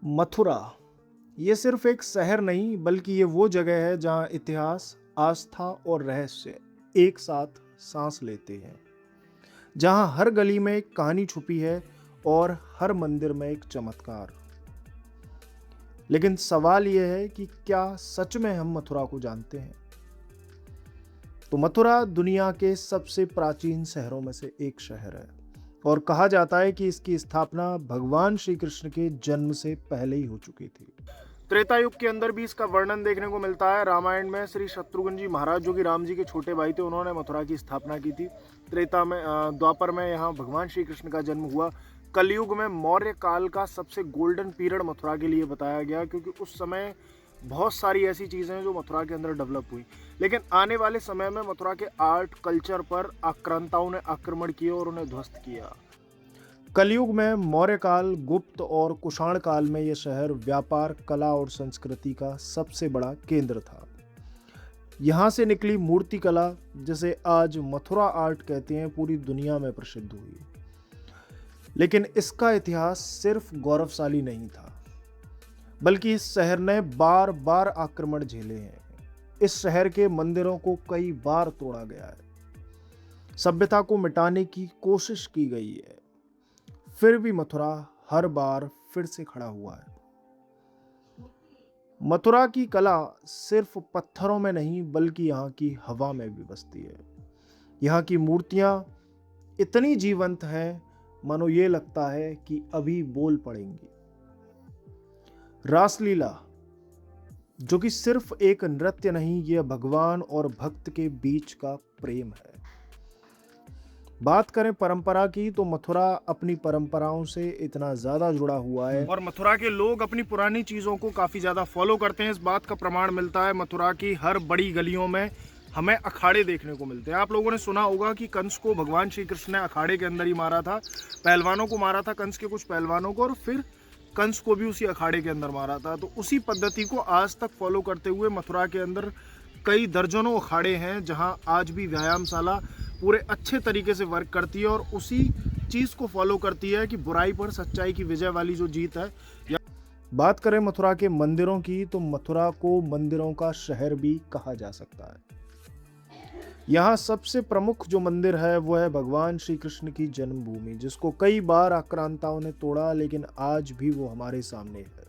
मथुरा ये सिर्फ एक शहर नहीं बल्कि ये वो जगह है जहाँ इतिहास, आस्था और रहस्य एक साथ सांस लेते हैं। जहाँ हर गली में एक कहानी छुपी है और हर मंदिर में एक चमत्कार। लेकिन सवाल यह है कि क्या सच में हम मथुरा को जानते हैं? तो मथुरा दुनिया के सबसे प्राचीन शहरों में से एक शहर है और कहा जाता है कि इसकी स्थापना भगवान श्री कृष्ण के जन्म से पहले ही हो चुकी थी। त्रेता युग के अंदर भी इसका वर्णन देखने को मिलता है। रामायण में श्री शत्रुघ्न जी महाराज जो कि राम जी के छोटे भाई थे, उन्होंने मथुरा की स्थापना की थी। त्रेता में द्वापर में यहाँ भगवान श्री कृष्ण का जन्म हुआ। कलयुग में मौर्य काल का सबसे गोल्डन पीरियड मथुरा के लिए बताया गया, क्योंकि उस समय बहुत सारी ऐसी चीज़ें हैं जो मथुरा के अंदर डेवलप हुई। लेकिन आने वाले समय में मथुरा के आर्ट कल्चर पर आक्रांताओं ने आक्रमण किए और उन्हें ध्वस्त किया। कलयुग में मौर्य काल, गुप्त और कुषाण काल में यह शहर व्यापार, कला और संस्कृति का सबसे बड़ा केंद्र था। यहाँ से निकली मूर्ति कला, जिसे आज मथुरा आर्ट कहते हैं, पूरी दुनिया में प्रसिद्ध हुई। लेकिन इसका इतिहास सिर्फ गौरवशाली नहीं था, बल्कि इस शहर ने बार बार आक्रमण झेले हैं। इस शहर के मंदिरों को कई बार तोड़ा गया है, सभ्यता को मिटाने की कोशिश की गई है, फिर भी मथुरा हर बार फिर से खड़ा हुआ है। मथुरा की कला सिर्फ पत्थरों में नहीं बल्कि यहाँ की हवा में भी बसती है। यहाँ की मूर्तियाँ इतनी जीवंत हैं, मानो ये लगता है कि अभी बोल पड़ेंगी। रासलीला, जो कि सिर्फ एक नृत्य नहीं, यह भगवान और भक्त के बीच का प्रेम है। बात करें परंपरा की, तो मथुरा अपनी परंपराओं से इतना ज्यादा जुड़ा हुआ है और मथुरा के लोग अपनी पुरानी चीजों को काफी ज्यादा फॉलो करते हैं। इस बात का प्रमाण मिलता है मथुरा की हर बड़ी गलियों में हमें अखाड़े देखने को मिलते हैं। आप लोगों ने सुना होगा कि कंस को भगवान श्री कृष्ण ने अखाड़े के अंदर ही मारा था। पहलवानों को मारा था, कंस के कुछ पहलवानों को, और फिर कंस को भी उसी अखाड़े के अंदर मारा था। तो उसी पद्धति को आज तक फॉलो करते हुए मथुरा के अंदर कई दर्जनों अखाड़े हैं, जहां आज भी व्यायामशाला पूरे अच्छे तरीके से वर्क करती है और उसी चीज़ को फॉलो करती है कि बुराई पर सच्चाई की विजय वाली जो जीत है। या बात करें मथुरा के मंदिरों की, तो मथुरा को मंदिरों का शहर भी कहा जा सकता है। यहाँ सबसे प्रमुख जो मंदिर है वो है भगवान श्री कृष्ण की जन्मभूमि, जिसको कई बार आक्रांताओं ने तोड़ा, लेकिन आज भी वो हमारे सामने है।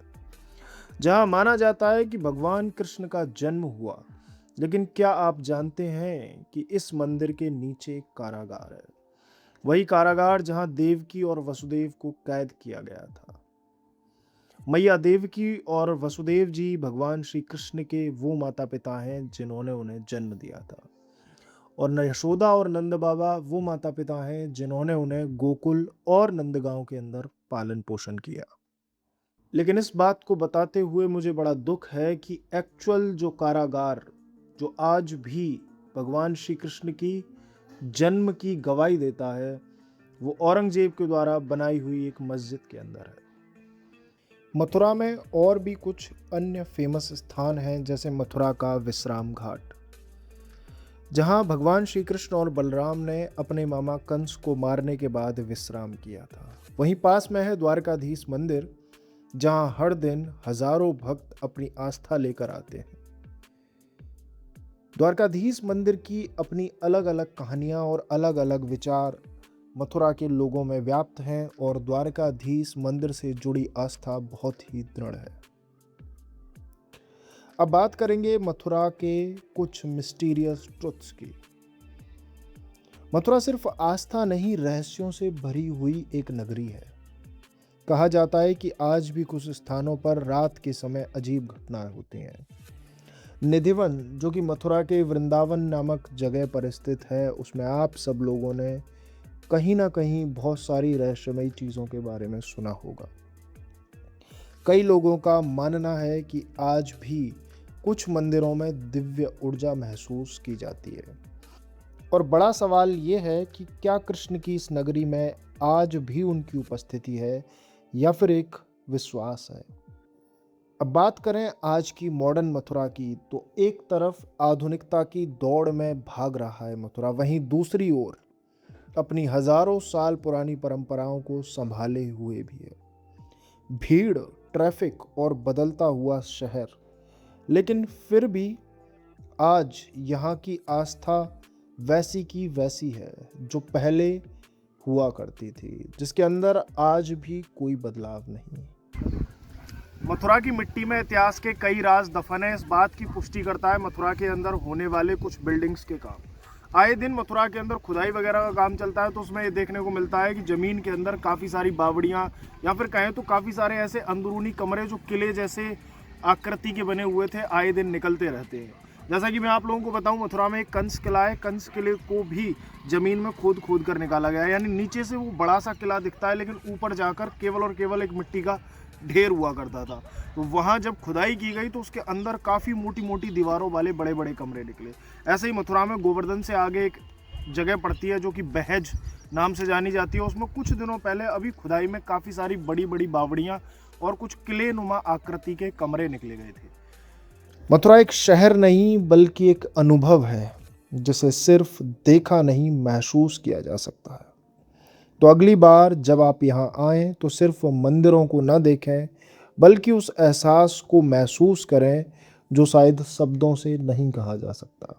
जहाँ माना जाता है कि भगवान कृष्ण का जन्म हुआ। लेकिन क्या आप जानते हैं कि इस मंदिर के नीचे एक कारागार है, वही कारागार जहां देवकी और वसुदेव को कैद किया गया था। मैया देवकी और वसुदेव जी भगवान श्री कृष्ण के वो माता पिता हैं जिन्होंने उन्हें जन्म दिया था, और यशोदा और नंद बाबा वो माता पिता हैं जिन्होंने उन्हें गोकुल और नंदगांव के अंदर पालन पोषण किया। लेकिन इस बात को बताते हुए मुझे बड़ा दुख है कि एक्चुअल जो कारागार, जो आज भी भगवान श्री कृष्ण की जन्म की गवाही देता है, वो औरंगजेब के द्वारा बनाई हुई एक मस्जिद के अंदर है। मथुरा में और भी कुछ अन्य फेमस स्थान हैं, जैसे मथुरा का विश्राम घाट, जहां भगवान श्री कृष्ण और बलराम ने अपने मामा कंस को मारने के बाद विश्राम किया था। वहीं पास में है द्वारकाधीश मंदिर, जहां हर दिन हजारों भक्त अपनी आस्था लेकर आते हैं। द्वारकाधीश मंदिर की अपनी अलग अलग कहानियां और अलग अलग विचार मथुरा के लोगों में व्याप्त हैं, और द्वारकाधीश मंदिर से जुड़ी आस्था बहुत ही दृढ़ है। अब बात करेंगे मथुरा के कुछ मिस्टीरियस ट्रुथ्स की। मथुरा सिर्फ आस्था नहीं, रहस्यों से भरी हुई एक नगरी है। कहा जाता है कि आज भी कुछ स्थानों पर रात के समय अजीब घटनाएं होती हैं। निधिवन, जो कि मथुरा के वृंदावन नामक जगह पर स्थित है, उसमें आप सब लोगों ने कहीं ना कहीं बहुत सारी रहस्यमयी चीज़ों के बारे में सुना होगा। कई लोगों का मानना है कि आज भी कुछ मंदिरों में दिव्य ऊर्जा महसूस की जाती है। और बड़ा सवाल ये है कि क्या कृष्ण की इस नगरी में आज भी उनकी उपस्थिति है या फिर एक विश्वास है। अब बात करें आज की मॉडर्न मथुरा की, तो एक तरफ आधुनिकता की दौड़ में भाग रहा है मथुरा, वहीं दूसरी ओर अपनी हजारों साल पुरानी परंपराओं को संभाले हुए भी है। भीड़, ट्रैफिक और बदलता हुआ शहर, लेकिन फिर भी आज यहाँ की आस्था वैसी की वैसी है जो पहले हुआ करती थी, जिसके अंदर आज भी कोई बदलाव नहीं। मथुरा की मिट्टी में इतिहास के कई राज दफन है। इस बात की पुष्टि करता है मथुरा के अंदर होने वाले कुछ बिल्डिंग्स के काम। आए दिन मथुरा के अंदर खुदाई वगैरह का काम चलता है, तो उसमें ये देखने को मिलता है कि ज़मीन के अंदर काफ़ी सारी बावड़ियाँ या फिर कहें तो काफ़ी सारे ऐसे अंदरूनी कमरे जो किले जैसे आकृति के बने हुए थे, आए दिन निकलते रहते हैं। जैसा कि मैं आप लोगों को बताऊं, मथुरा में एक कंस किला है। कंस किले को भी ज़मीन में खोद खोद कर निकाला गया है, यानी नीचे से वो बड़ा सा किला दिखता है, लेकिन ऊपर जाकर केवल और केवल एक मिट्टी का ढेर हुआ करता था। तो वहाँ जब खुदाई की गई तो उसके अंदर काफ़ी मोटी मोटी दीवारों वाले बड़े बड़े कमरे निकले। ऐसे ही मथुरा में गोवर्धन से आगे एक जगह पड़ती है जो कि बहज नाम से जानी जाती है। उसमें कुछ दिनों पहले अभी खुदाई में काफ़ी सारी बड़ी बड़ी बावड़ियाँ और कुछ किले नुमा आकृति के कमरे निकले गए थे। मथुरा एक शहर नहीं बल्कि एक अनुभव है जिसे सिर्फ देखा नहीं, महसूस किया जा सकता है। तो अगली बार जब आप यहाँ आएँ तो सिर्फ मंदिरों को न देखें, बल्कि उस एहसास को महसूस करें जो शायद शब्दों से नहीं कहा जा सकता।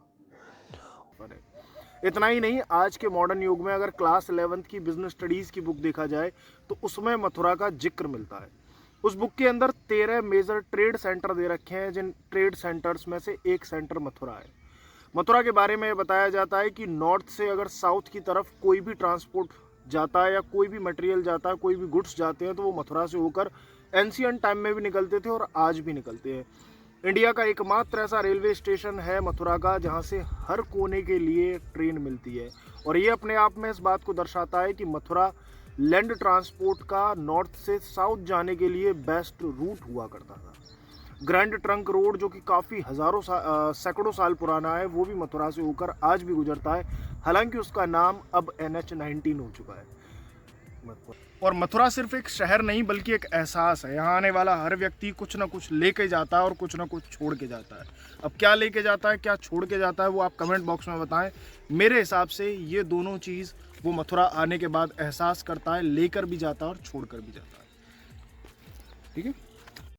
इतना ही नहीं, आज के मॉडर्न युग में अगर क्लास 11th की बिजनेस स्टडीज़ की बुक देखा जाए तो उसमें मथुरा का जिक्र मिलता है। उस बुक के अंदर 13 मेजर ट्रेड सेंटर दे रखे हैं, जिन ट्रेड सेंटर्स में से एक सेंटर मथुरा है। मथुरा के बारे में ये बताया जाता है कि नॉर्थ से अगर साउथ की तरफ कोई भी ट्रांसपोर्ट जाता है या कोई भी मटेरियल जाता है, कोई भी गुड्स जाते हैं, तो वो मथुरा से होकर एंशिएंट टाइम में भी निकलते थे और आज भी निकलते हैं। इंडिया का एकमात्र ऐसा रेलवे स्टेशन है मथुरा का जहां से हर कोने के लिए ट्रेन मिलती है, और ये अपने आप में इस बात को दर्शाता है कि मथुरा लैंड ट्रांसपोर्ट का नॉर्थ से साउथ जाने के लिए बेस्ट रूट हुआ करता था। ग्रैंड ट्रंक रोड जो कि काफ़ी सैकड़ों साल पुराना है, वो भी मथुरा से होकर आज भी गुजरता है, हालांकि उसका नाम अब NH-19 हो चुका है। और मथुरा सिर्फ एक शहर नहीं बल्कि एक एहसास है। यहाँ आने वाला हर व्यक्ति कुछ ना कुछ लेके जाता है और कुछ ना कुछ छोड़ के जाता है। अब क्या लेके जाता है, क्या छोड़ के जाता है, वो आप कमेंट बॉक्स में बताएं। मेरे हिसाब से ये दोनों चीज़ वो मथुरा आने के बाद एहसास करता है, लेकर भी जाता है और छोड़ कर भी जाता है। ठीक है।